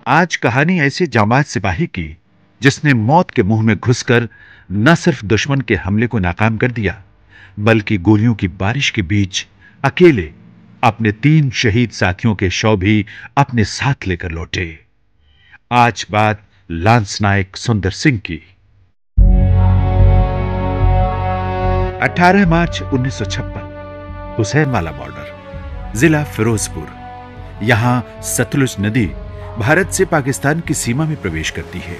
आज कहानी ऐसे जांबाज सिपाही की जिसने मौत के मुंह में घुसकर न सिर्फ दुश्मन के हमले को नाकाम कर दिया, बल्कि गोलियों की बारिश के बीच अकेले अपने 3 शहीद साथियों के शव भी अपने साथ लेकर लौटे। आज बात लांस नायक सुंदर सिंह की। 18 मार्च 1956, हुसैनवाला बॉर्डर, जिला फिरोजपुर। यहां सतलुज नदी भारत से पाकिस्तान की सीमा में प्रवेश करती है।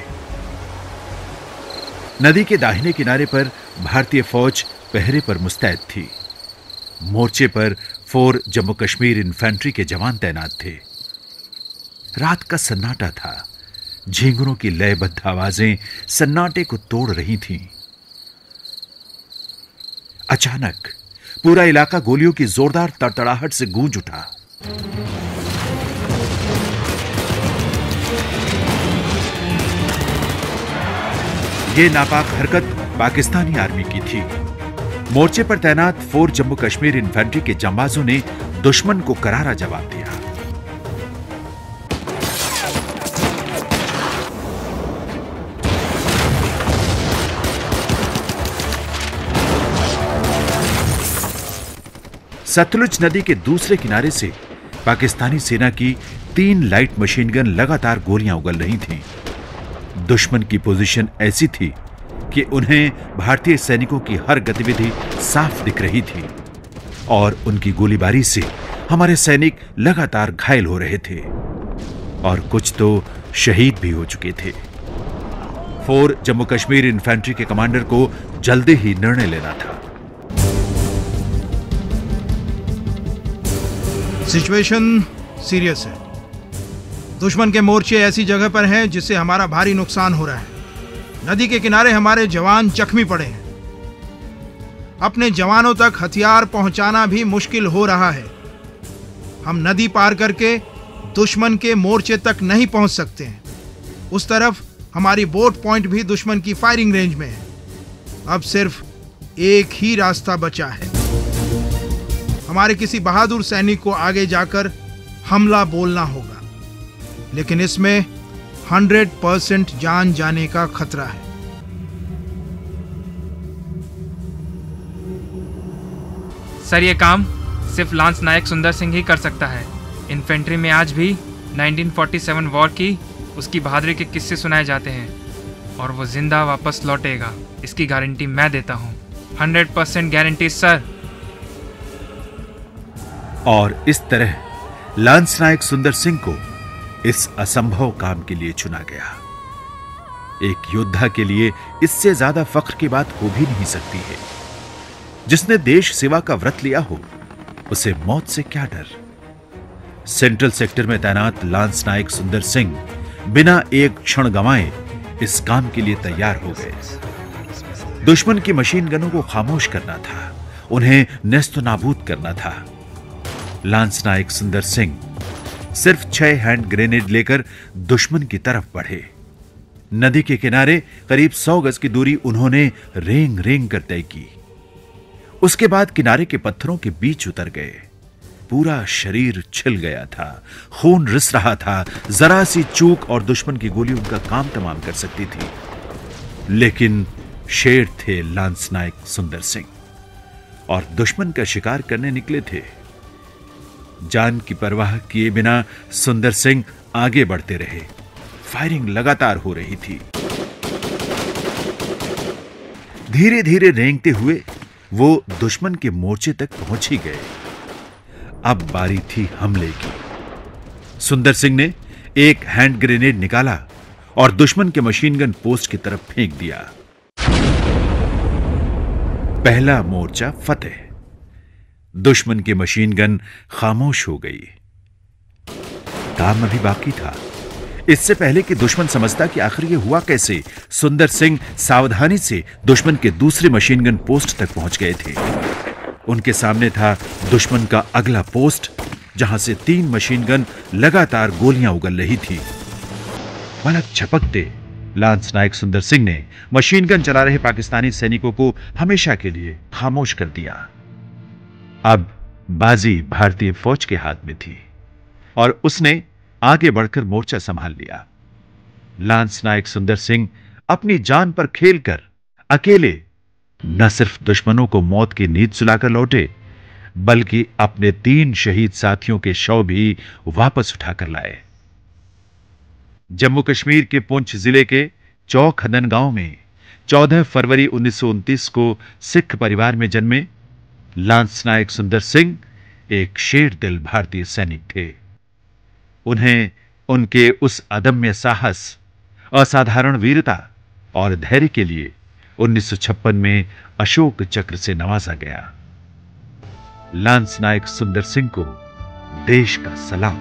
नदी के दाहिने किनारे पर भारतीय फौज पहरे पर मुस्तैद थी। मोर्चे पर 4 जम्मू कश्मीर इन्फेंट्री के जवान तैनात थे। रात का सन्नाटा था। झींगुरों की लयबद्ध आवाजें सन्नाटे को तोड़ रही थीं। अचानक पूरा इलाका गोलियों की जोरदार तड़तड़ाहट से गूंज उठा। यह नापाक हरकत पाकिस्तानी आर्मी की थी। मोर्चे पर तैनात 4 जम्मू कश्मीर इन्फेंट्री के जांबाजों ने दुश्मन को करारा जवाब दिया। सतलुज नदी के दूसरे किनारे से पाकिस्तानी सेना की 3 लाइट मशीन गन लगातार गोलियां उगल रही थीं। दुश्मन की पोजीशन ऐसी थी कि उन्हें भारतीय सैनिकों की हर गतिविधि साफ दिख रही थी और उनकी गोलीबारी से हमारे सैनिक लगातार घायल हो रहे थे और कुछ तो शहीद भी हो चुके थे। 4 जम्मू कश्मीर इन्फेंट्री के कमांडर को जल्दी ही निर्णय लेना था। सिचुएशन सीरियस है। दुश्मन के मोर्चे ऐसी जगह पर हैं जिससे हमारा भारी नुकसान हो रहा है। नदी के किनारे हमारे जवान जख्मी पड़े हैं। अपने जवानों तक हथियार पहुंचाना भी मुश्किल हो रहा है। हम नदी पार करके दुश्मन के मोर्चे तक नहीं पहुंच सकते हैं। उस तरफ हमारी बोट पॉइंट भी दुश्मन की फायरिंग रेंज में है। अब सिर्फ एक ही रास्ता बचा है। हमारे किसी बहादुर सैनिक को आगे जाकर हमला बोलना होगा, लेकिन इसमें 100% जान जाने का खतरा है। सर, ये काम सिर्फ लांस नायक सुंदर सिंह ही कर सकता है। इन्फेंट्री में आज भी 1947 वॉर की उसकी बहादुरी के किस्से सुनाए जाते हैं और वो जिंदा वापस लौटेगा, इसकी गारंटी मैं देता हूँ। 100% गारंटी सर। और इस तरह लांस नायक सुंदर सिंह को इस असंभव काम के लिए चुना गया। एक योद्धा के लिए इससे ज्यादा फख्र की बात हो भी नहीं सकती है। जिसने देश सेवा का व्रत लिया हो, उसे मौत से क्या डर। सेंट्रल सेक्टर में तैनात लांस नायक सुंदर सिंह बिना एक क्षण गंवाए इस काम के लिए तैयार हो गए। दुश्मन की मशीन गनों को खामोश करना था, उन्हें नेस्त नाबूद करना था। लांस नायक सुंदर सिंह सिर्फ 6 हैंड ग्रेनेड लेकर दुश्मन की तरफ बढ़े। नदी के किनारे करीब 100 गज की दूरी उन्होंने रेंग रेंग कर तय की। उसके बाद किनारे के पत्थरों के बीच उतर गए। पूरा शरीर छिल गया था, खून रिस रहा था। जरा सी चूक और दुश्मन की गोली उनका काम तमाम कर सकती थी। लेकिन शेर थे लांस नायक सुंदर सिंह और दुश्मन का शिकार करने निकले थे। जान की परवाह किए बिना सुंदर सिंह आगे बढ़ते रहे। फायरिंग लगातार हो रही थी। धीरे धीरे रेंगते हुए वो दुश्मन के मोर्चे तक पहुंच ही गए। अब बारी थी हमले की। सुंदर सिंह ने एक हैंड ग्रेनेड निकाला और दुश्मन के मशीन गन पोस्ट की तरफ फेंक दिया। पहला मोर्चा फतेह। दुश्मन की मशीन गन खामोश हो गई। काम अभी बाकी था। इससे पहले कि दुश्मन समझता कि आखिर ये हुआ कैसे, सुंदर सिंह सावधानी से दुश्मन के दूसरे मशीन गन पोस्ट तक पहुंच गए थे। उनके सामने था दुश्मन का अगला पोस्ट, जहां से 3 मशीन गन लगातार गोलियां उगल रही थी। पलक झपकते लांस नायक सुंदर सिंह ने मशीन गन चला रहे पाकिस्तानी सैनिकों को हमेशा के लिए खामोश कर दिया। अब बाजी भारतीय फौज के हाथ में थी और उसने आगे बढ़कर मोर्चा संभाल लिया। लांस नायक सुंदर सिंह अपनी जान पर खेलकर अकेले न सिर्फ दुश्मनों को मौत की नींद सुलाकर लौटे, बल्कि अपने 3 शहीद साथियों के शव भी वापस उठाकर लाए। जम्मू कश्मीर के पुंछ जिले के चौक हदन गांव में 14 फरवरी 1929 को सिख परिवार में जन्मे लांस नायक सुंदर सिंह एक शेर दिल भारतीय सैनिक थे। उन्हें उनके उस अदम्य साहस, असाधारण वीरता और धैर्य के लिए 1956 में अशोक चक्र से नवाजा गया। लांस नायक सुंदर सिंह को देश का सलाम।